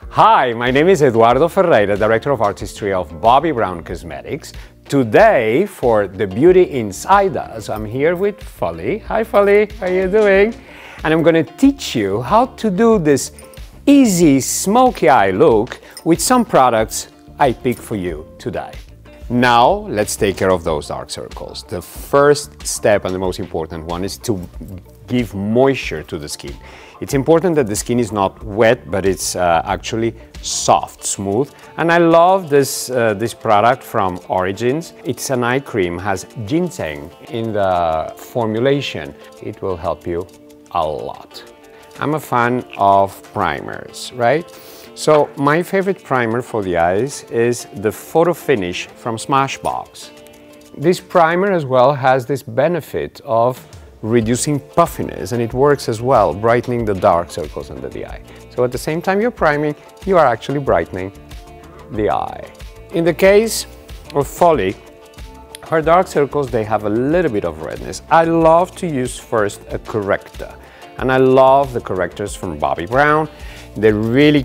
Hi, my name is Eduardo Ferreira, Director of Artistry of Bobbi Brown Cosmetics. Today, for the Beauty Inside Us, I'm here with Folly. Hi Folly, how are you doing? And I'm going to teach you how to do this easy smoky eye look with some products I picked for you today. Now, let's take care of those dark circles. The first step and the most important one is to give moisture to the skin. It's important that the skin is not wet, but it's actually soft, smooth. And I love this product from Origins. It's an eye cream, has ginseng in the formulation. It will help you a lot. I'm a fan of primers, right? So my favorite primer for the eyes is the Photo Finish from Smashbox. This primer as well has this benefit of reducing puffiness, and it works as well, brightening the dark circles under the eye. So at the same time you're priming, you are actually brightening the eye. In the case of Folly, her dark circles, they have a little bit of redness. I love to use first a corrector, and I love the correctors from Bobbi Brown. They really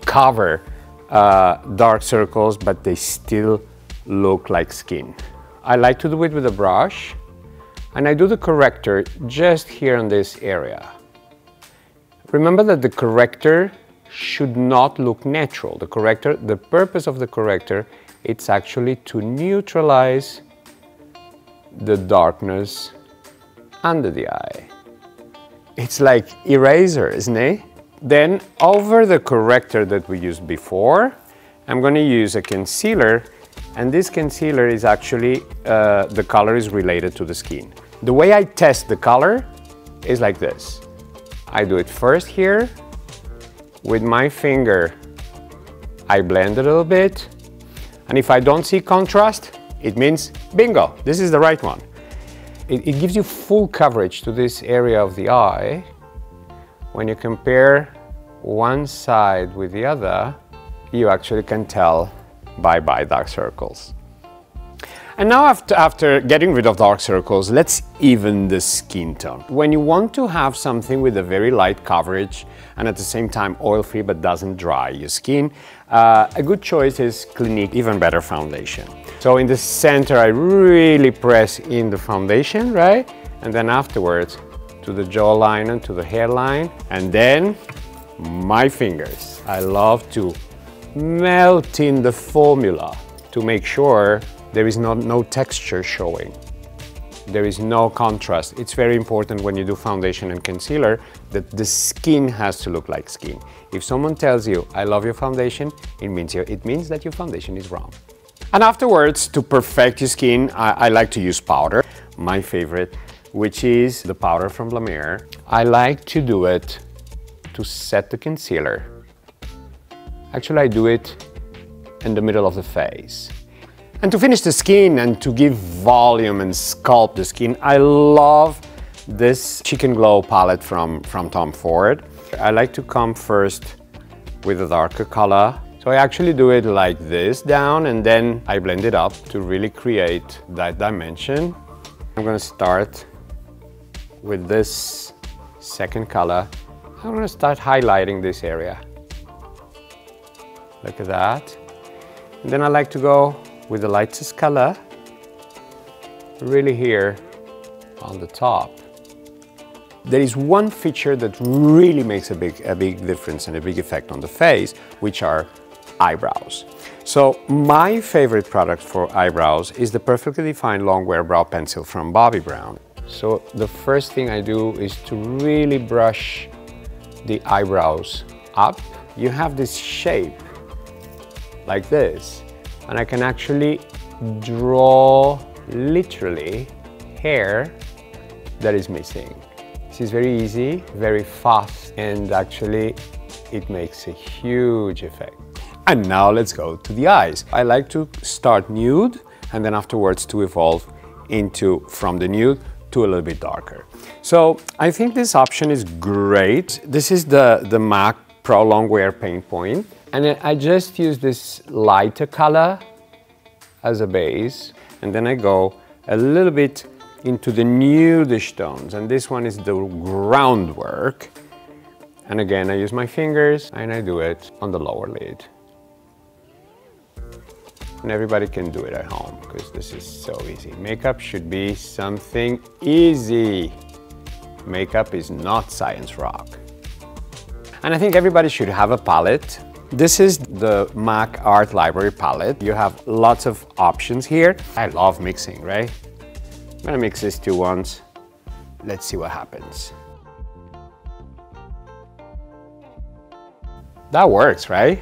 cover dark circles, but they still look like skin. I like to do it with a brush. And I do the corrector just here in this area. Remember that the corrector should not look natural. The purpose of the corrector, it's actually to neutralize the darkness under the eye. It's like eraser, isn't it? Then over the corrector that we used before, I'm going to use a concealer, and this concealer is actually, the color is related to the skin. The way I test the color is like this. I do it first here. With my finger, I blend a little bit. And if I don't see contrast, it means bingo, this is the right one. It gives you full coverage to this area of the eye. When you compare one side with the other, you actually can tell bye-bye dark circles. And now after getting rid of dark circles, let's even the skin tone. When you want to have something with a very light coverage and at the same time oil-free but doesn't dry your skin, a good choice is Clinique Even Better Foundation. So in the center I really press in the foundation, right? And then afterwards to the jawline and to the hairline, and then my fingers. I love to melt in the formula to make sure there is no texture showing. There is no contrast. It's very important when you do foundation and concealer that the skin has to look like skin. If someone tells you, I love your foundation, it means that your foundation is wrong. And afterwards, to perfect your skin, I like to use powder, my favorite, which is the powder from La Mer. I like to do it to set the concealer. Actually, I do it in the middle of the face. And to finish the skin and to give volume and sculpt the skin, I love this Chicken Glow palette from Tom Ford. I like to come first with a darker color. So I actually do it like this down, and then I blend it up to really create that dimension. I'm going to start with this second color. I'm going to start highlighting this area. Look at that. And then I like to go with the lightest color, really here on the top. There is one feature that really makes a big difference and a big effect on the face, which are eyebrows. So my favorite product for eyebrows is the Perfectly Defined Longwear Brow Pencil from Bobbi Brown. So the first thing I do is to really brush the eyebrows up. You have this shape like this, and I can actually draw literally hair that is missing. This is very easy, very fast, and actually it makes a huge effect. And now let's go to the eyes. I like to start nude and then afterwards to evolve into from the nude to a little bit darker. So I think this option is great. This is the MAC Pro Longwear Paint Point. And I just use this lighter color as a base, and then I go a little bit into the nudish tones, and this one is the Groundwork. And again, I use my fingers and I do it on the lower lid. And everybody can do it at home because this is so easy. Makeup should be something easy. Makeup is not science rock. And I think everybody should have a palette. This is the MAC Art Library palette. You have lots of options here. I love mixing, right? I'm gonna mix these two once. Let's see what happens. That works, right?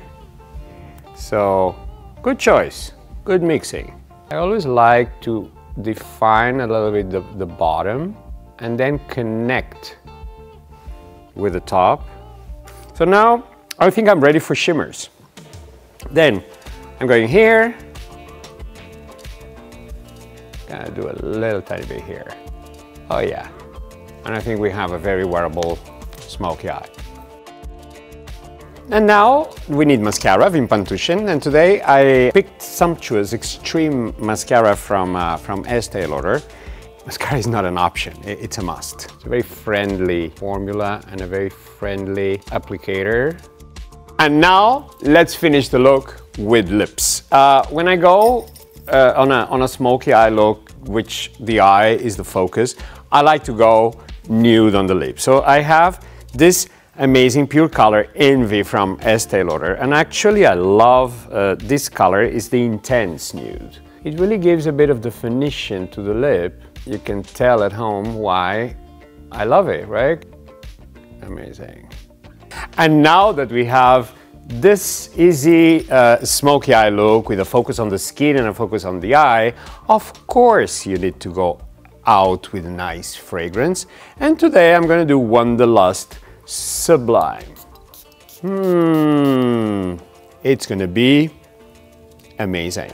So, good choice, good mixing. I always like to define a little bit the bottom and then connect with the top. So now, I think I'm ready for shimmers. Then, I'm going here. Gonna do a little tiny bit here. Oh yeah. And I think we have a very wearable smoky eye. And now we need mascara, Wimperntuschen, and today I picked Sumptuous Extreme Mascara from Estée Lauder. Mascara is not an option, it's a must. It's a very friendly formula and a very friendly applicator. And now let's finish the look with lips. When I go on a smoky eye look, which the eye is the focus, I like to go nude on the lips. So I have this amazing pure color Envy from Estée Lauder, and actually I love this color. Is the Intense Nude. It really gives a bit of definition to the lip. You can tell at home why I love it, right? Amazing. And now that we have this easy smoky eye look with a focus on the skin and a focus on the eye, of course you need to go out with a nice fragrance. And today I'm gonna do Wonderlust Sublime. It's gonna be amazing.